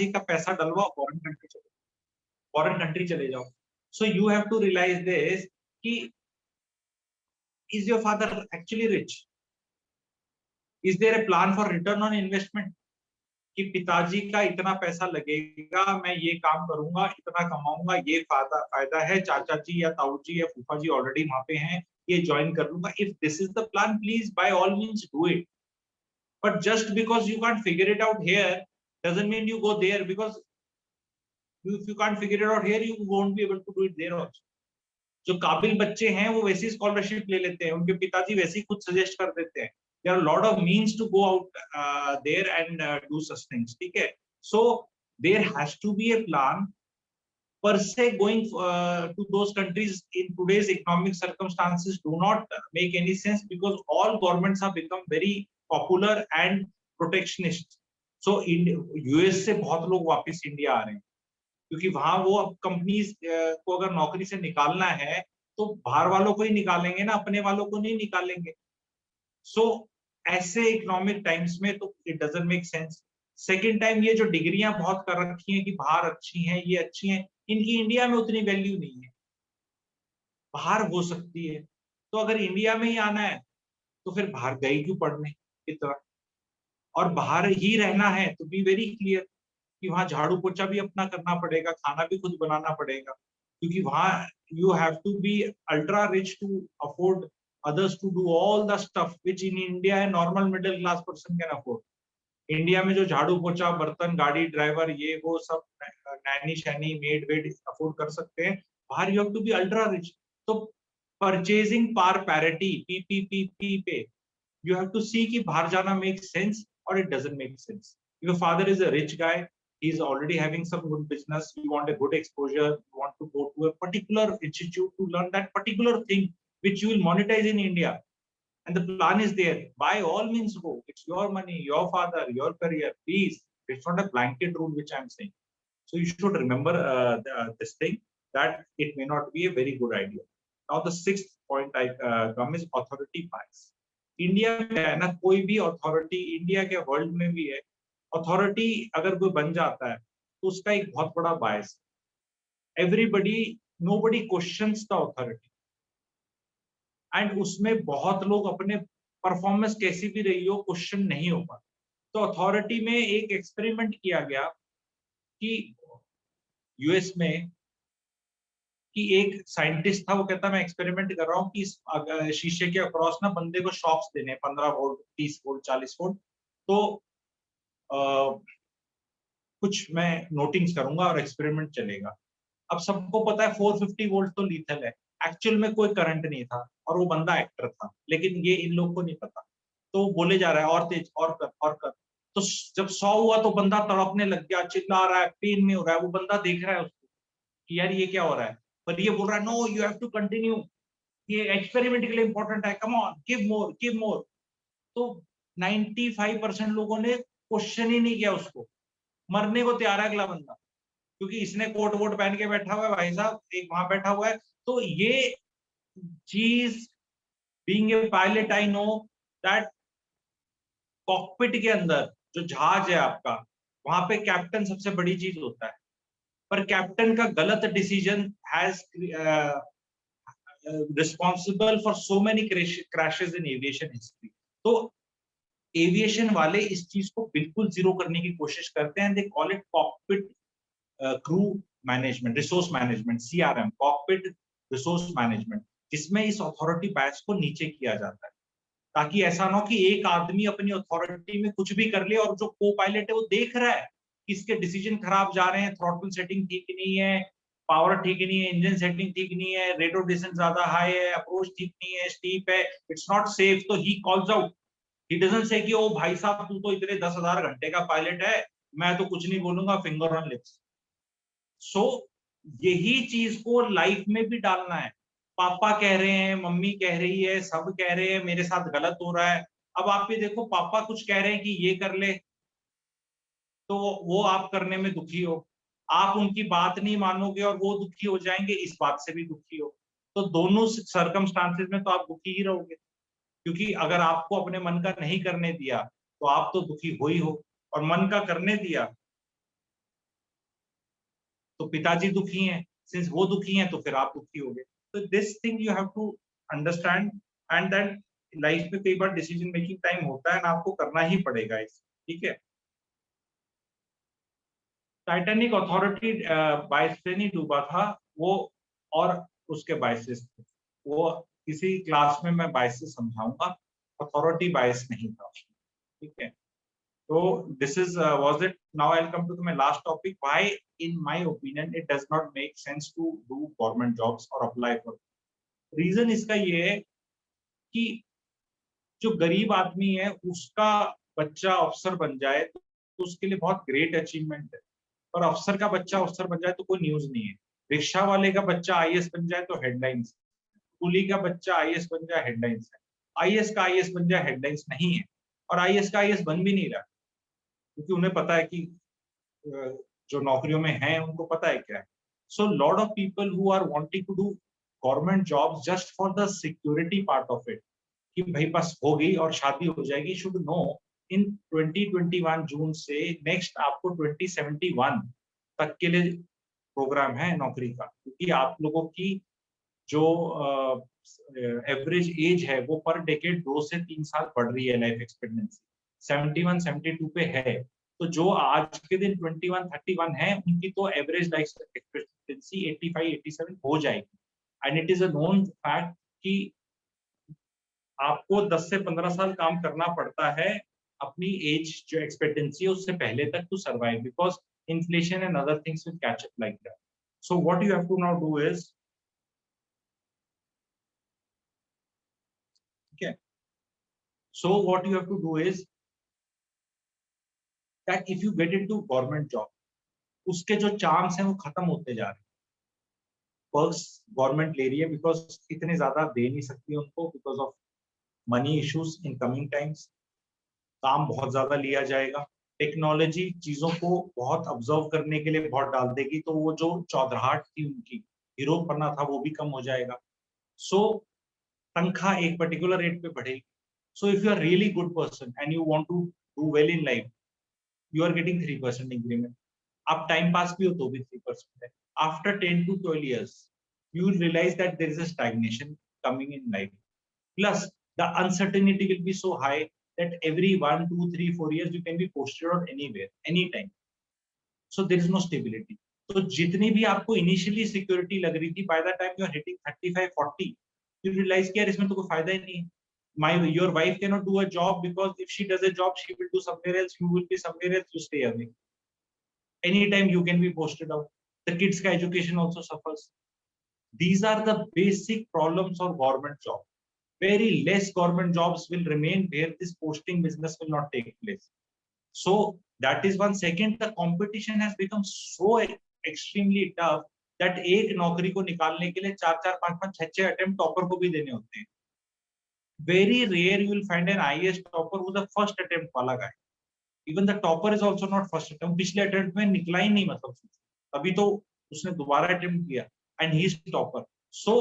जी का पैसा डलवाओ, foreign country चले जाओ. So you have to realise this कि is your father actually rich? Is there a plan for return on investment कि पिताजी का इतना पैसा लगेगा, मैं ये काम करूंगा, इतना कमाऊंगा, ये फायदा है, चाचा जी या ताऊ जी या फूफा जी ऑलरेडी वहां पे हैं, ये ज्वाइन कर लूंगा. If this is the plan, please by all means do it. But just because you can't figure it out here doesn't mean you go there, because if you can't figure it out here, you won't be able to do it there also. जो काबिल बच्चे हैं वो वैसी scholarship ले लेते हैं, उनके पिताजी वैसे ही खुद सजेस्ट कर देते हैं. There are lot of means to go out there and do such things. ठीक है. So there has to be a plan per se. Going to those countries in today's economic circumstances do not make any sense, because all governments have become very popular and protectionist. So in US से बहुत लोग वापस India आ रहे हैं, क्योंकि वहां वो अब कंपनीज को अगर नौकरी से निकालना है तो बाहर वालों को ही निकालेंगे ना, अपने वालों को नहीं निकालेंगे. सो ऐसे इकोनॉमिक टाइम्स में तो it doesn't make sense. Second time, ये जो डिग्रियां बहुत कर रखी हैं कि बाहर अच्छी हैं, ये अच्छी हैं, इनकी इंडिया में उतनी वैल्यू नहीं है, बाहर हो सकती है. तो अगर इंडिया में ही आना है तो फिर बाहर गई क्यों पढ़ने इतना, और बाहर ही रहना है तो बी वेरी क्लियर कि वहां झाड़ू पोछा भी अपना करना पड़ेगा, खाना भी खुद बनाना पड़ेगा, क्योंकि वहां you have to be ultra rich to afford others to do all the stuff which in India a normal middle class person can afford. India में जो झाड़ू पोछा, बर्तन, गाड़ी ड्राइवर, ये वो सब नैनी शैनी मेड वेड अफोर्ड कर सकते हैं, बाहर you have to be ultra rich. तो परचेजिंग पावर पैरिटी पीपीपी पे you have to see कि बाहर जाना makes sense or it doesn't make sense. If your father is a rich guy, he's already having some good business, you want a good exposure, you want to go to a particular institute to learn that particular thing which you will monetize in India, and the plan is there, by all means go. It's your money, your father, your career, please. It's not a blanket rule which I'm saying. So you should remember this thing, that it may not be a very good idea. Now the sixth point I come is authority bias. India में है ना, कोई भी authority, India के world में भी है, authority अगर कोई बन जाता है तो उसका एक बहुत बड़ा bias. Everybody, nobody questions the authority, and उसमें बहुत लोग अपने परफॉर्मेंस कैसी भी रही हो क्वेश्चन नहीं हो पाते. तो अथॉरिटी में एक एक्सपेरिमेंट किया गया कि यूएस में, कि एक साइंटिस्ट था, वो कहता मैं एक्सपेरिमेंट कर रहा हूँ कि इस शीशे के अक्रॉस ना बंदे को शॉक्स देने 15 वोल्ट, 30 वोल्ट, 40 वोल्ट, तो कुछ मैं नोटिंग्स करूंगा और एक्सपेरिमेंट चलेगा. अब सबको पता है 450 वोल्ट तो लीथल है, एक्चुअल में कोई करंट नहीं था और वो बंदा एक्टर था, लेकिन ये इन लोग को नहीं पता. तो वो बोले जा रहा है और तेज, और कर, और कर. तो जब 100 हुआ तो बंदा तड़पने लग गया, चिल्ला रहा है, पेन में हो रहा है. वो बंदा देख रहा है उसको कि यार ये क्या हो रहा है, पर ये बोल रहा है no, you have to continue, ये एक्सपेरिमेंट के लिए इंपॉर्टेंट है, come on, give more, give more. तो 95% लोगों ने क्वेश्चन ही नहीं किया उसको, मरने को तैयार है अगला बंदा, क्योंकि इसने कोट वोट पहन के बैठा हुआ है, भाई साहब एक वहां बैठा हुआ है. तो ये चीज, being a pilot, I know that cockpit के अंदर जो जहाज है आपका, वहां पे कैप्टन सबसे बड़ी चीज होता है, पर कैप्टन का गलत decision has responsible for so many crashes in aviation history. तो एविएशन वाले इस चीज को बिल्कुल जीरो करने की कोशिश करते हैं. They call it cockpit crew management, resource management, CRM, cockpit resource management, जिसमें इस अथॉरिटी बैच को नीचे किया जाता है, ताकि ऐसा ना हो कि एक आदमी अपनी अथॉरिटी में कुछ भी कर ले और जो को पायलट है वो देख रहा है कि इसके डिसीजन खराब जा रहे हैं, थ्रॉटल सेटिंग ठीक नहीं है, पावर ठीक नहीं है, इंजन सेटिंग ठीक नहीं है, रेट ऑफ डिस्टेंस ज्यादा हाई है, अप्रोच ठीक नहीं है, स्टीप है, इट्स नॉट सेफ. तो he calls out, he doesn't say कि ओ भाई साहब तू तो इतने 10,000 घंटे का पायलट है, मैं तो कुछ नहीं बोलूंगा, फिंगर ऑन लिप्स. सो यही चीज को लाइफ में भी डालना है. पापा कह रहे हैं, मम्मी कह रही है, सब कह रहे हैं, मेरे साथ गलत हो रहा है. अब आप ये देखो, पापा कुछ कह रहे हैं कि ये कर ले, तो वो आप करने में दुखी हो, आप उनकी बात नहीं मानोगे और वो दुखी हो जाएंगे, इस बात से भी दुखी हो. तो दोनों सर्कमस्टांसेस में तो आप दुखी ही रहोगे, क्योंकि अगर आपको अपने मन का नहीं करने दिया तो आप तो दुखी हो ही हो, और मन का करने दिया तो पिताजी दुखी हैं, सिंस वो दुखी हैं तो फिर आप दुखी होगे। तो this thing you have to understand, and then life में कई बार डिसीजन मेकिंग टाइम होता है ना, आपको करना ही पड़ेगा इस, ठीक है। टाइटैनिक अथॉरिटी बाइस से नहीं डूबा था वो, और उसके बाइसेस थे वो, किसी क्लास में मैं बाइसेस समझाऊंगा, अथॉरिटी बाइस नहीं था, ठीक है। So this is was it. Now I'll come to my last topic. Why, in my opinion, it does not make sense to do government jobs or apply for. Reason इसका ये है कि जो गरीब आदमी है उसका बच्चा अफसर बन जाए तो उसके लिए बहुत ग्रेट अचीवमेंट है, और अफसर का बच्चा अफसर बन जाए तो कोई न्यूज नहीं है। रिक्शा वाले का बच्चा आईएएस बन जाए तो हेडलाइंस, कुली का बच्चा आईएएस बन जाए हेडलाइंस है, आईएएस का आईएएस बन जाए हेडलाइंस नहीं है, और आईएएस का आईएएस बन भी नहीं रहा, क्योंकि उन्हें पता है कि जो नौकरियों में हैं उनको पता है क्या है। So lot of people who are wanting to do government jobs just for the security part of it, कि भाई बस हो गई और शादी हो जाएगी, शुड नो इन 2021 जून से नेक्स्ट आपको 2071 तक के लिए प्रोग्राम है नौकरी का, क्योंकि आप लोगों की जो एवरेज एज है वो पर डेकेड 2 से 3 साल बढ़ रही है, लाइफ एक्सपेक्टेंसी 71 72 पे है। तो जो आज के दिन 21 31 है उनकी तो एवरेज लाइफ एक्सपेक्टेंसी 85 87 हो जाएगी। And it is a known fact कि आपको 10 से 15 साल काम करना पड़ता है अपनी एज जो एक्सपेक्टेंसी है उससे पहले तक to survive, because inflation and other things will catch up like that. So what you have to now do is, ठीक है, so what you have to do is that if you get into government job, उसके जो chance हैं वो खत्म होते जा रहे हैं। पर्क्स गवर्नमेंट ले रही है बिकॉज इतने ज्यादा दे नहीं सकती उनको, because of money issues in coming times. काम बहुत ज्यादा लिया जाएगा, टेक्नोलॉजी चीजों को बहुत ऑब्जर्व करने के लिए बहुत डाल देगी, तो वो जो चौधराहट थी उनकी, हीरोपना था, वो भी कम हो जाएगा। सो तनख्वाह एक पर्टिकुलर रेट पे बढ़ेगी। So if you are really good person and you want to do well in life, you are getting 3% increment. आप टाइम पास भी हो तो भी 3% है। After 10 to 12 years, you will realize that there is a stagnation coming in life. Plus, the uncertainty will be so high that every 1, 2, 3, 4 years you can be posted out anywhere, anytime. So there is no stability. तो जितनी भी आपको initially security लग रही थी, by the time you are hitting 35, 40, you realize कि यार इसमें तो कोई फायदा ही नहीं है। Your wife cannot do a job because if she does a job, she will do somewhere else. You will be somewhere else. You stay away. Anytime you can be posted out. The kids' education also suffers. These are the basic problems of government job. Very less government jobs will remain where this posting business will not take place. So that is one. Second, the competition has become so extremely tough that एक नौकरी को निकालने के लिए 4 5 5 6 attempt topper को भी देने होते हैं। Very rare you will find an IAS topper who's a first attempt वाला guy. Even the topper is also not first attempt. पिछले attempt में निकला ही नहीं, मतलब अभी तो उसने दोबारा attempt किया and he is topper. So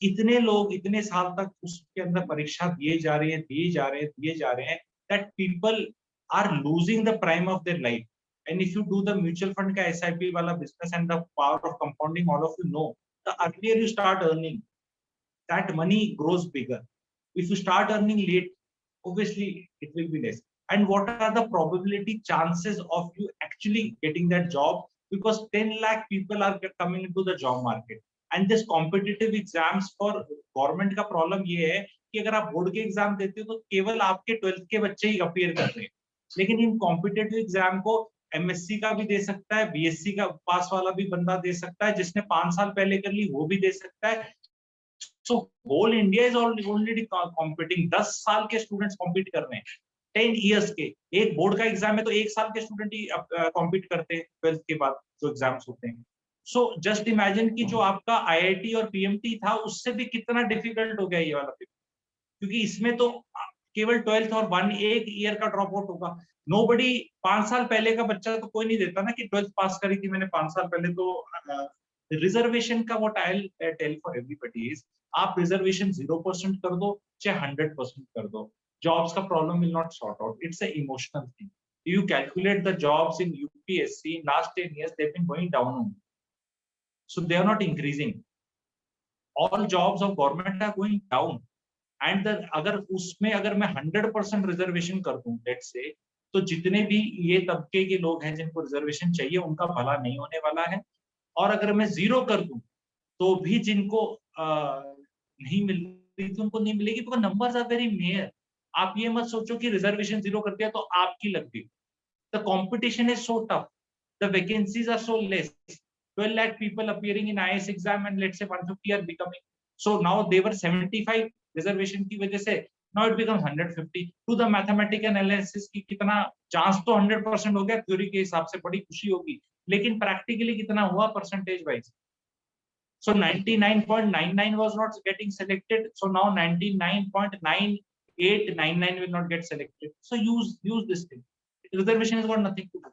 इतने लोग इतने साल तक उसके अंदर परीक्षा दिए जा रहे हैं that people are losing the prime of their life. And if you do the mutual fund का SIP वाला business and the power of compounding, all of you know, the earlier you start earning, that money grows bigger. If you start earning late, obviously it will be less. And what are the probability chances of you actually getting that job? Because 10 lakh people are coming into the job market. And this competitive exams for government का problem ये है कि अगर आप board के exam देते हो तो केवल आपके 12th के बच्चे ही अपीयर कर रहे हैं, लेकिन इन कॉम्पिटेटिव एग्जाम को MSc का भी दे सकता है, BSc का पास वाला भी बंदा दे सकता है, जिसने 5 साल पहले कर ली वो भी दे सकता है। So whole India is already competing. 10 साल के स्टूडेंट्स कॉम्पीट कर रहे हैं, 10 इयर्स के। एक बोर्ड का एग्जाम है तो 1 साल के स्टूडेंट ही कॉम्पीट करते हैं 12th के बाद जो एग्जाम्स होते हैं। सो जस्ट इमेजिन कि जो आपका IIT और PMT था उससे भी कितना डिफिकल्ट हो गया ये वाला पेपर, क्योंकि इसमें तो केवल 12th और 1 ईयर का ड्रॉप आउट होगा। नोबडी 5 साल पहले का बच्चा तो कोई नहीं देता ना कि 12th पास करी थी मैंने 5 साल पहले। तो रिजर्वेशन का what I will tell for everybody is, आप रिजर्वेशन 0% कर दो चाहे 100% कर दो, जॉब्स का problem will not sort out. It's a emotional thing. You calculate the jobs in UPSC in last 10 years, they've been going down only. So they are not increasing. All jobs of government are going down. And the अगर उसमें अगर मैं 100% reservation कर दूं, let's say, तो जितने भी ये तबके के लोग हैं जिनको रिजर्वेशन चाहिए उनका भला नहीं होने वाला है। और अगर मैं 0 कर दूं तो भी जिनको नहीं मिल रही थी उनको नहीं मिलेगी, because numbers are very meagre. आप ये मत सोचो कि रिजर्वेशन 0 कर दिया तो आपकी लग गई। The competition is so tough, the vacancies are so less, 12 lakh people appearing in IAS exam and let's say 150 are becoming, so now they were 75 reservation की वजह से, now it becomes 150 to the mathematical analysis की कितना chance तो 100% हो गया, theory के हिसाब से बड़ी खुशी होगी, लेकिन प्रैक्टिकली कितना हुआ percentage wise. So 99.99 was not getting selected, so now 99.9899 will not get selected. So use this thing. Reservation has got nothing to do.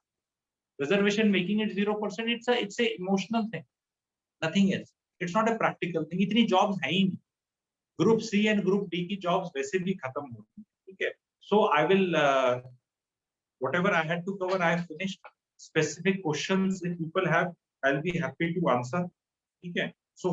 Reservation making it 0%, it's a emotional thing, nothing else. It's not a practical thing. इतनी jobs है ही नहीं। Group C and Group D की jobs वैसे भी खत्म हो गई, ठीक है? So I will whatever I had to cover, I have finished. Specific questions if people have, I'll be happy to answer, ठीक है? So